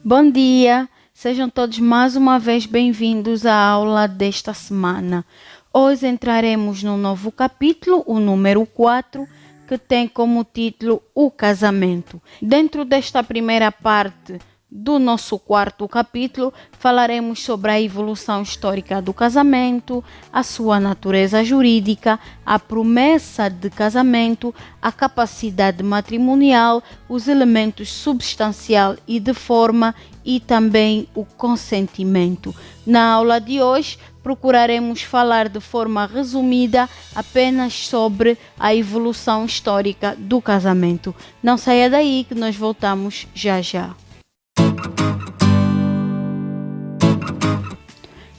Bom dia, sejam todos mais uma vez bem-vindos à aula desta semana. Hoje entraremos no novo capítulo, o número 4, que tem como título O Casamento. Dentro desta primeira parte do nosso quarto capítulo, falaremos sobre a evolução histórica do casamento, a sua natureza jurídica, a promessa de casamento, a capacidade matrimonial, os elementos substancial e de forma e também o consentimento. Na aula de hoje, procuraremos falar de forma resumida apenas sobre a evolução histórica do casamento. Não saia daí que nós voltamos já já.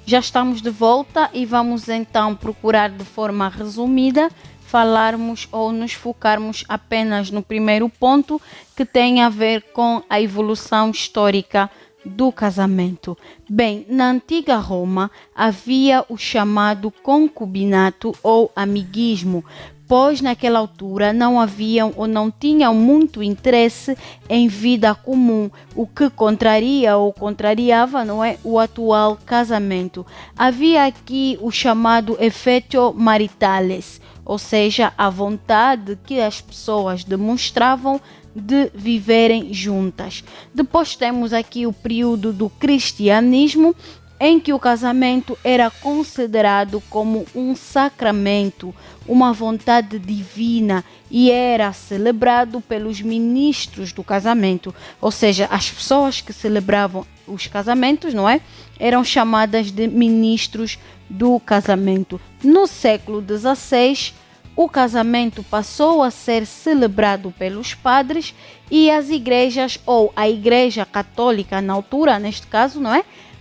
Já estamos de volta e vamos então procurar de forma resumida falarmos ou nos focarmos apenas no primeiro ponto, que tem a ver com a evolução histórica do casamento. Bem, na antiga Roma havia o chamado concubinato ou amiguismo, pois naquela altura não haviam ou não tinham muito interesse em vida comum, o que contraria ou contrariava, o atual casamento. Havia aqui o chamado effetio maritales, ou seja, a vontade que as pessoas demonstravam de viverem juntas. Depois temos aqui o período do cristianismo, em que o casamento era considerado como um sacramento, uma vontade divina, e era celebrado pelos ministros do casamento, ou seja, as pessoas que celebravam os casamentos, eram chamadas de ministros do casamento. No século XVI, o casamento passou a ser celebrado pelos padres e as igrejas, ou a Igreja Católica na altura, neste caso,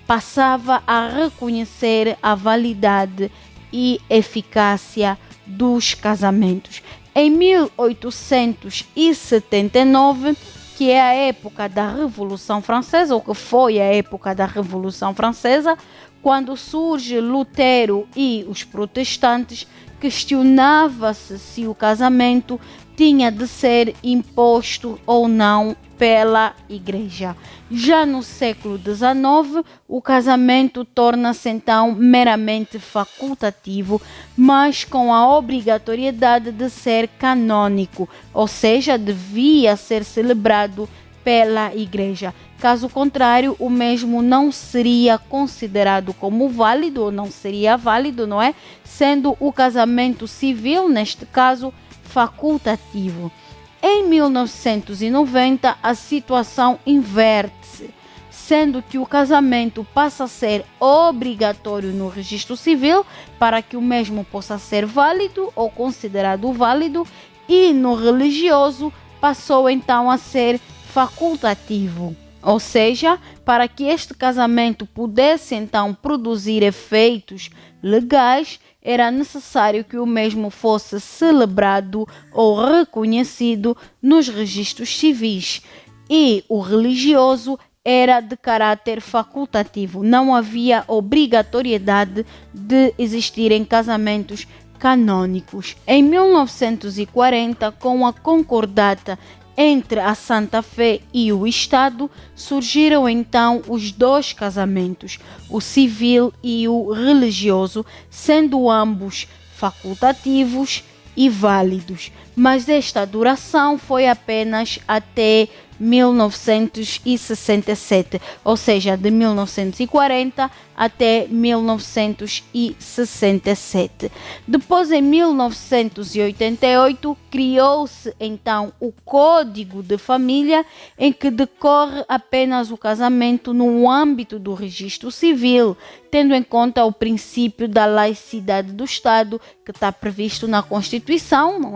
passava a reconhecer a validade e eficácia dos casamentos. Em 1879, que é a época da Revolução Francesa, ou que foi a época da Revolução Francesa, quando surge Lutero e os protestantes, questionava-se se o casamento tinha de ser imposto ou não pela Igreja. Já no século XIX, o casamento torna-se então meramente facultativo, mas com a obrigatoriedade de ser canônico, ou seja, devia ser celebrado pela Igreja. Caso contrário, o mesmo não seria considerado como válido, ou não seria válido, sendo o casamento civil, neste caso, facultativo. Em 1990, a situação inverte-se, sendo que o casamento passa a ser obrigatório no registro civil para que o mesmo possa ser válido ou considerado válido, e no religioso passou então a ser facultativo. Ou seja, para que este casamento pudesse então produzir efeitos legais, era necessário que o mesmo fosse celebrado ou reconhecido nos registros civis, e o religioso era de caráter facultativo. Não havia obrigatoriedade de existirem casamentos canônicos. Em 1940, com a concordata entre a Santa Fé e o Estado, surgiram então os dois casamentos, o civil e o religioso, sendo ambos facultativos e válidos. Mas esta duração foi apenas até 1967, ou seja, de 1940 até 1967. Depois, em 1988, criou-se então o Código de Família, em que decorre apenas o casamento no âmbito do registro civil, tendo em conta o princípio da laicidade do Estado, que está previsto na Constituição,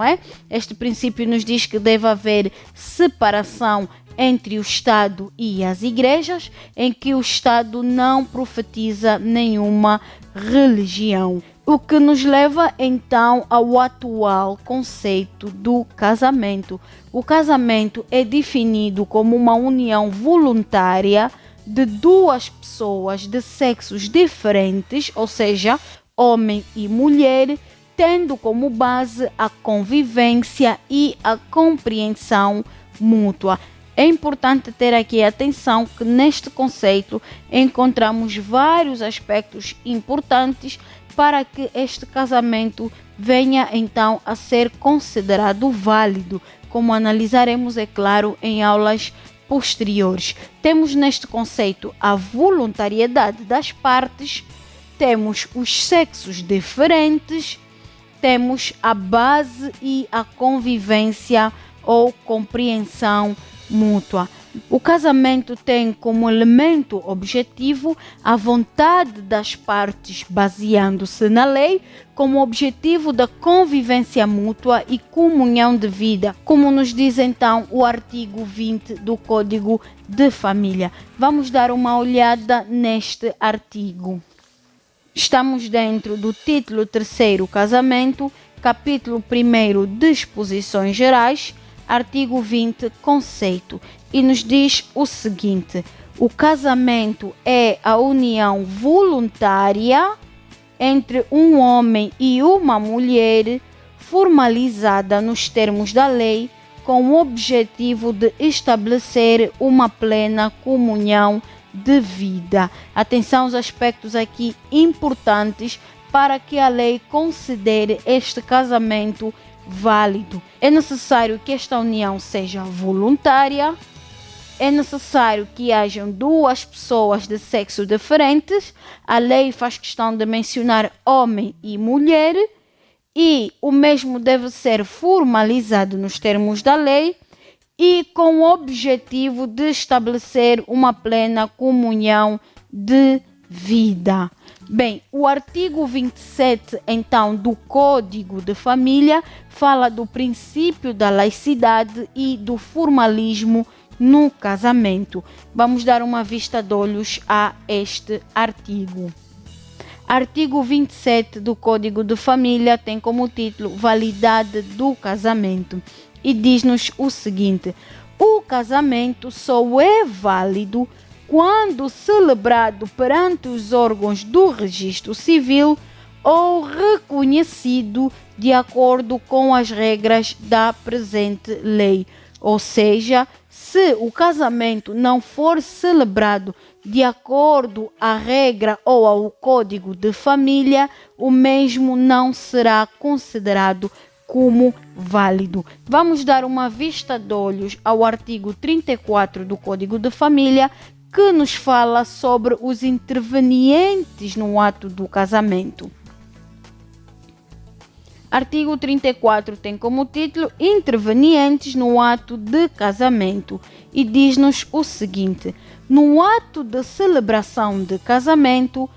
Este princípio nos diz que deve haver separação entre o Estado e as igrejas, em que o Estado não profetiza nenhuma religião. O que nos leva então ao atual conceito do casamento. O casamento é definido como uma união voluntária de duas pessoas de sexos diferentes, ou seja, homem e mulher, tendo como base a convivência e a compreensão mútua. É importante ter aqui atenção que neste conceito encontramos vários aspectos importantes para que este casamento venha então a ser considerado válido, como analisaremos, é claro, em aulas posteriores. Temos neste conceito a voluntariedade das partes, temos os sexos diferentes, temos a base e a convivência ou compreensão mútua. O casamento tem como elemento objetivo a vontade das partes, baseando-se na lei, como objetivo da convivência mútua e comunhão de vida, como nos diz então o artigo 20 do Código de Família. Vamos dar uma olhada neste artigo. Estamos dentro do título 3º Casamento, capítulo 1º Disposições Gerais, artigo 20 Conceito, e nos diz o seguinte: o casamento é a união voluntária entre um homem e uma mulher, formalizada nos termos da lei, com o objetivo de estabelecer uma plena comunhão de vida. Atenção aos aspectos aqui importantes para que a lei considere este casamento válido. É necessário que esta união seja voluntária, é necessário que hajam duas pessoas de sexo diferentes, a lei faz questão de mencionar homem e mulher, e o mesmo deve ser formalizado nos termos da lei e com o objetivo de estabelecer uma plena comunhão de vida. Bem, o artigo 27, então, do Código de Família fala do princípio da laicidade e do formalismo no casamento. Vamos dar uma vista de olhos a este artigo. Artigo 27 do Código de Família tem como título Validade do casamento e diz-nos o seguinte: o casamento só é válido quando celebrado perante os órgãos do registro civil ou reconhecido de acordo com as regras da presente lei. Ou seja, se o casamento não for celebrado de acordo à regra ou ao Código de Família, o mesmo não será considerado como válido. Vamos dar uma vista de olhos ao artigo 34 do Código de Família, que nos fala sobre os intervenientes no ato do casamento. Artigo 34 tem como título Intervenientes no ato de casamento e diz-nos o seguinte: no ato de celebração de casamento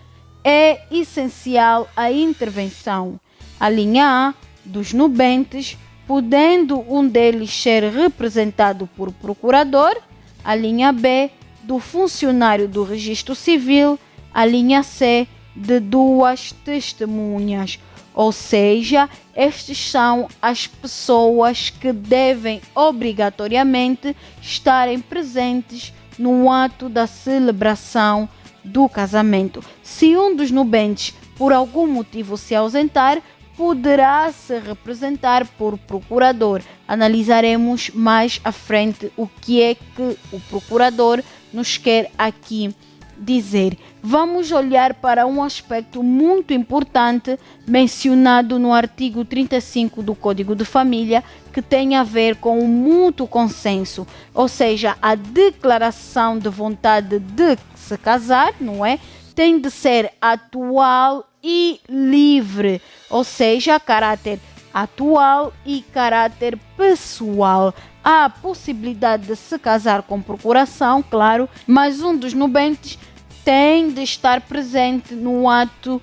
é essencial a intervenção, a linha A, dos nubentes, podendo um deles ser representado por procurador, a linha B, do funcionário do registro civil, a linha C, de duas testemunhas. Ou seja, estes são as pessoas que devem obrigatoriamente estarem presentes no ato da celebração do casamento. Se um dos nubentes por algum motivo se ausentar, poderá se representar por procurador. Analisaremos mais à frente o que é que o procurador nos quer aqui dizer. Vamos olhar para um aspecto muito importante mencionado no artigo 35 do Código de Família, que tem a ver com o mútuo consenso, ou seja, a declaração de vontade de se casar, não é? Tem de ser atual e livre, ou seja, caráter atual e caráter pessoal. Há a possibilidade de se casar com procuração, claro, mas um dos nubentes tem de estar presente no ato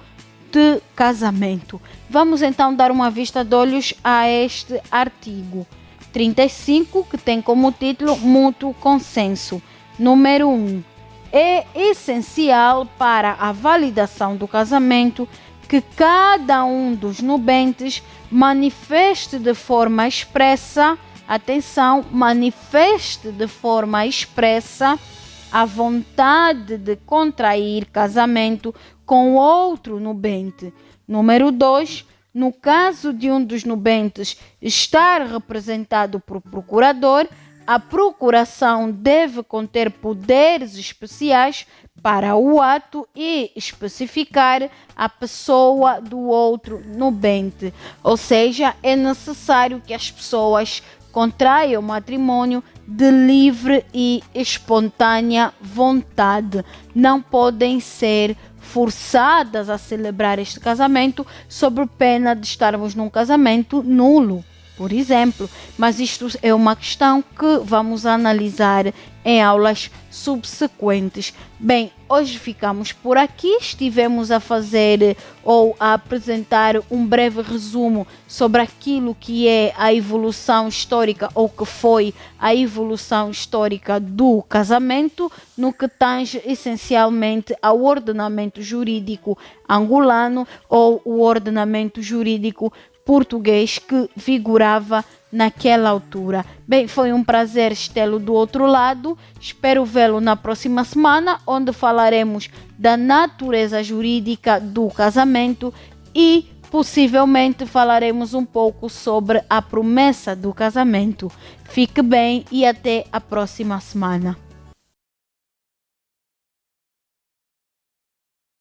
de casamento. Vamos então dar uma vista de olhos a este artigo 35, que tem como título Mútuo Consenso. Número 1. É essencial para a validação do casamento que cada um dos nubentes manifeste de forma expressa, atenção, manifeste de forma expressa a vontade de contrair casamento com outro nubente. Número 2. No caso de um dos nubentes estar representado por procurador, a procuração deve conter poderes especiais para o ato e especificar a pessoa do outro nubente. Ou seja, é necessário que as pessoas contraiam o matrimônio de livre e espontânea vontade. Não podem ser forçadas a celebrar este casamento sob pena de estarmos num casamento nulo, por exemplo. Mas isto é uma questão que vamos analisar em aulas subsequentes. Bem, hoje ficamos por aqui. Estivemos a fazer ou a apresentar um breve resumo sobre aquilo que é a evolução histórica ou que foi a evolução histórica do casamento, no que tange essencialmente ao ordenamento jurídico angolano ou o ordenamento jurídico português que vigorava naquela altura. Bem, foi um prazer tê-lo do outro lado. Espero vê-lo na próxima semana, onde falaremos da natureza jurídica do casamento e possivelmente falaremos um pouco sobre a promessa do casamento. Fique bem e até a próxima semana.